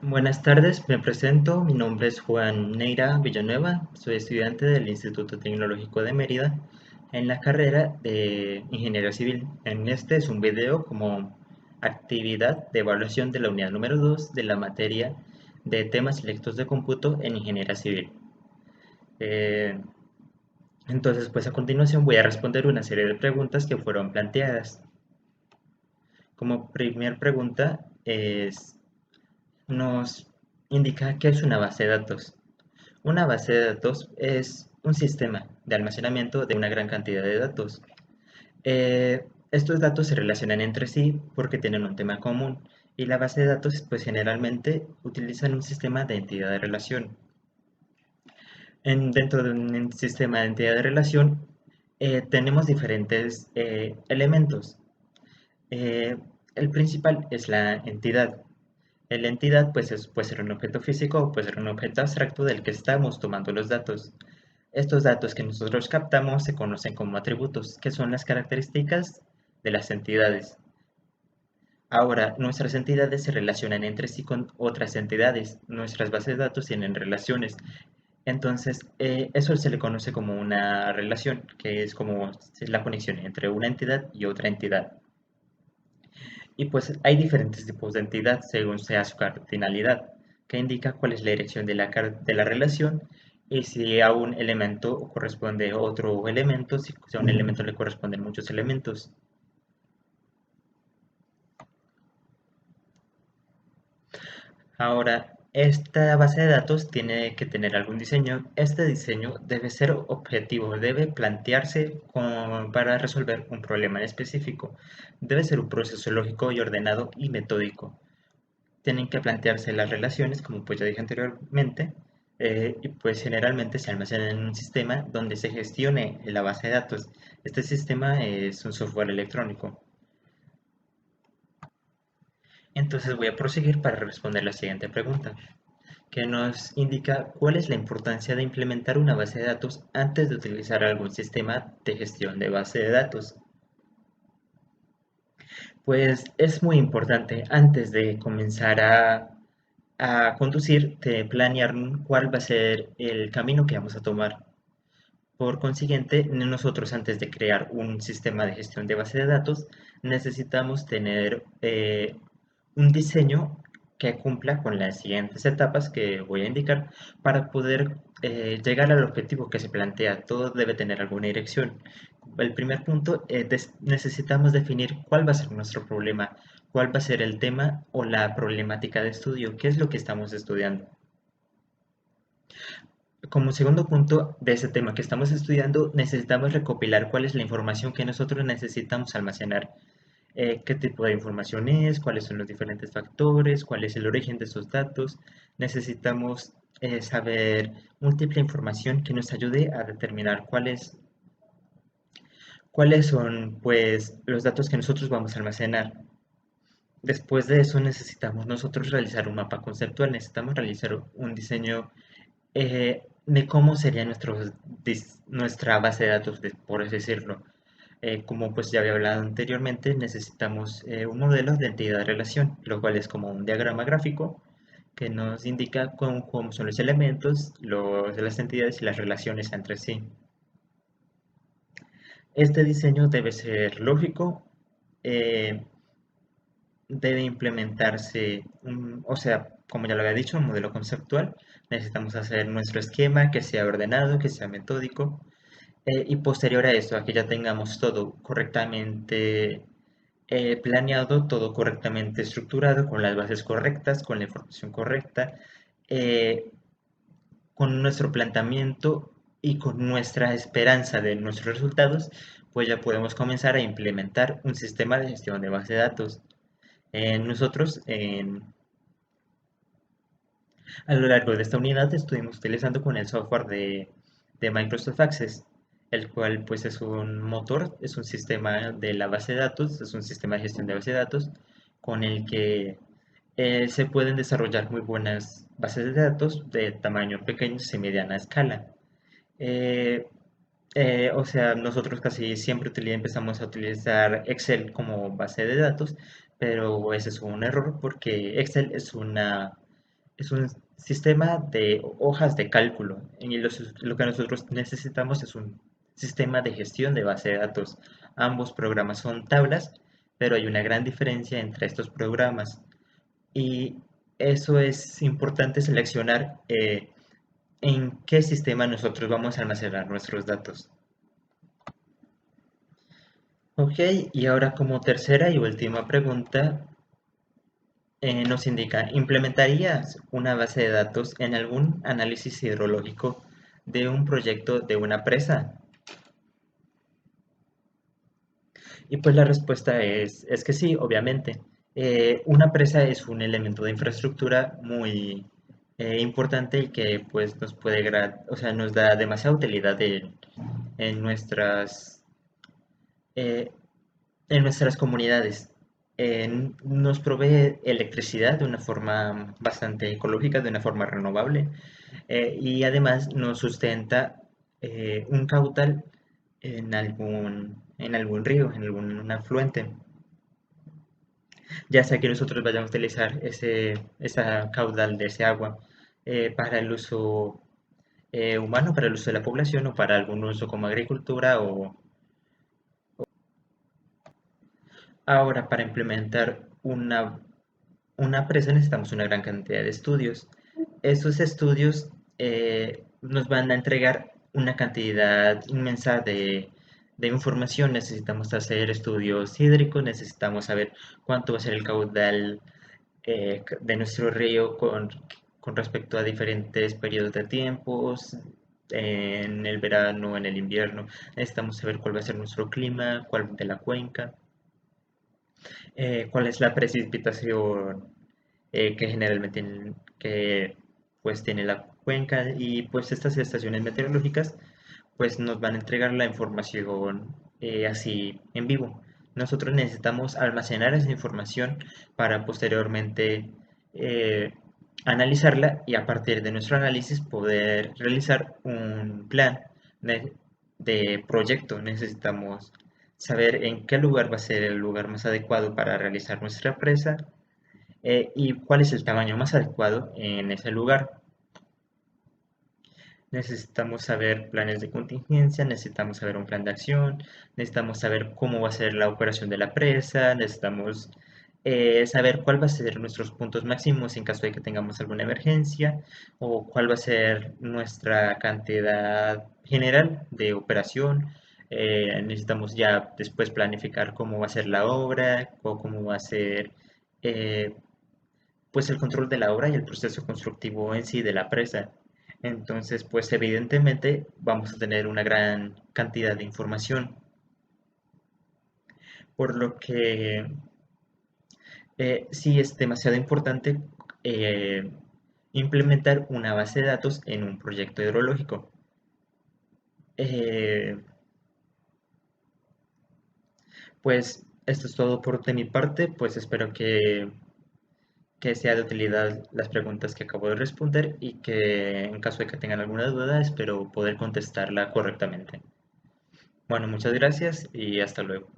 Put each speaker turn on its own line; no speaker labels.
Buenas tardes, me presento. Mi nombre es Juan Neira Villanueva. Soy estudiante del Instituto Tecnológico de Mérida en la carrera de Ingeniería Civil. En este es un video como actividad de evaluación de la unidad número 2 de la materia de temas selectos de cómputo en Ingeniería Civil. Eh, entonces, pues a continuación voy a responder una serie de preguntas que fueron planteadas. Como primer pregunta nos indica qué es una base de datos. Una base de datos es un sistema de almacenamiento de una gran cantidad de datos. Estos datos se relacionan entre sí porque tienen un tema común y la base de datos pues generalmente utilizan un sistema de entidad de relación. Dentro de un sistema de entidad de relación tenemos diferentes elementos. Eh, el principal es la entidad. La entidad puede ser un objeto físico o puede ser un objeto abstracto del que estamos tomando los datos. Estos datos que nosotros captamos se conocen como atributos, que son las características de las entidades. Ahora, nuestras entidades se relacionan entre sí con otras entidades. Nuestras bases de datos tienen relaciones. Entonces, eso se le conoce como una relación, que es como la conexión entre una entidad y otra entidad. Y pues hay diferentes tipos de entidad según sea su cardinalidad, que indica cuál es la dirección de la relación y si a un elemento corresponde otro elemento, si a un elemento le corresponden muchos elementos. Ahora, esta base de datos tiene que tener algún diseño. Este diseño debe ser objetivo, debe plantearse para resolver un problema en específico. Debe ser un proceso lógico y ordenado y metódico. Tienen que plantearse las relaciones, como pues ya dije anteriormente, y pues generalmente se almacenan en un sistema donde se gestione la base de datos. Este sistema es un software electrónico. Entonces voy a proseguir para responder la siguiente pregunta, que nos indica cuál es la importancia de implementar una base de datos antes de utilizar algún sistema de gestión de base de datos. Pues es muy importante antes de comenzar a conducir, de planear cuál va a ser el camino que vamos a tomar. Por consiguiente, nosotros antes de crear un sistema de gestión de base de datos, necesitamos tener un diseño que cumpla con las siguientes etapas que voy a indicar para poder llegar al objetivo que se plantea. Todo debe tener alguna dirección. El primer punto, necesitamos definir cuál va a ser nuestro problema, cuál va a ser el tema o la problemática de estudio, qué es lo que estamos estudiando. Como segundo punto de ese tema que estamos estudiando, necesitamos recopilar cuál es la información que nosotros necesitamos almacenar. Qué tipo de información es, cuáles son los diferentes factores, cuál es el origen de esos datos. Necesitamos saber múltiple información que nos ayude a determinar cuáles son pues, los datos que nosotros vamos a almacenar. Después de eso necesitamos nosotros realizar un mapa conceptual, necesitamos realizar un diseño de cómo sería nuestra base de datos, por así decirlo. Como pues ya había hablado anteriormente, necesitamos un modelo de entidad de relación, lo cual es como un diagrama gráfico que nos indica cómo son los elementos, las entidades y las relaciones entre sí. Este diseño debe ser lógico, eh, debe implementarse, o sea, como ya lo había dicho, un modelo conceptual. Necesitamos hacer nuestro esquema que sea ordenado, que sea metódico. Y posterior a esto, a que ya tengamos todo correctamente planeado, todo correctamente estructurado, con las bases correctas, con la información correcta, eh, con nuestro planteamiento y con nuestra esperanza de nuestros resultados, pues ya podemos comenzar a implementar un sistema de gestión de base de datos. Nosotros, a lo largo de esta unidad, estuvimos utilizando con el software de Microsoft Access, el cual pues es un motor, es un sistema de la base de datos, es un sistema de gestión de base de datos con el que se pueden desarrollar muy buenas bases de datos de tamaño pequeño y mediana escala. Eh, o sea, nosotros casi siempre empezamos a utilizar Excel como base de datos, pero ese es un error porque Excel es es un sistema de hojas de cálculo. Y lo que nosotros necesitamos es un sistema de gestión de base de datos. Ambos programas son tablas, pero hay una gran diferencia entre estos programas. Y eso es importante seleccionar en qué sistema nosotros vamos a almacenar nuestros datos. Ok, y ahora como tercera y última pregunta, nos indica, ¿implementarías una base de datos en algún análisis hidrológico de un proyecto de una presa? Y pues la respuesta es que sí, obviamente. Una presa es un elemento de infraestructura muy importante y que pues nos puede, o sea, nos da demasiada utilidad en eh, en nuestras comunidades. Nos provee electricidad de una forma bastante ecológica, de una forma renovable, y además nos sustenta un caudal en algún río, en algún afluente, ya sea que nosotros vayamos a utilizar esa caudal de ese agua para el uso humano, para el uso de la población o para algún uso como agricultura o ahora para implementar una presa necesitamos una gran cantidad de estudios. Esos estudios nos van a entregar una cantidad inmensa de información. Necesitamos hacer estudios hídricos, necesitamos saber cuánto va a ser el caudal de nuestro río con respecto a diferentes periodos de tiempos, en el verano, en el invierno. Necesitamos saber cuál va a ser nuestro clima, cuál de la cuenca, cuál es la precipitación que generalmente pues tiene la cuenca y pues estas estaciones meteorológicas pues nos van a entregar la información así en vivo. Nosotros necesitamos almacenar esa información para posteriormente eh, analizarla y a partir de nuestro análisis poder realizar un plan de, de proyecto. Necesitamos saber en qué lugar va a ser el lugar más adecuado para realizar nuestra presa y cuál es el tamaño más adecuado en ese lugar. Necesitamos saber planes de contingencia, necesitamos saber un plan de acción, necesitamos saber cómo va a ser la operación de la presa, necesitamos saber cuál va a ser nuestros puntos máximos en caso de que tengamos alguna emergencia o cuál va a ser nuestra cantidad general de operación. Necesitamos ya después planificar cómo va a ser la obra o cómo va a ser eh, pues el control de la obra y el proceso constructivo en sí de la presa. Entonces, pues evidentemente vamos a tener una gran cantidad de información, por lo que sí es demasiado importante eh, implementar una base de datos en un proyecto hidrológico. Eh, pues esto es todo por de mi parte, pues espero que sea de utilidad las preguntas que acabo de responder y que en caso de que tengan alguna duda espero poder contestarla correctamente. Bueno, muchas gracias y hasta luego.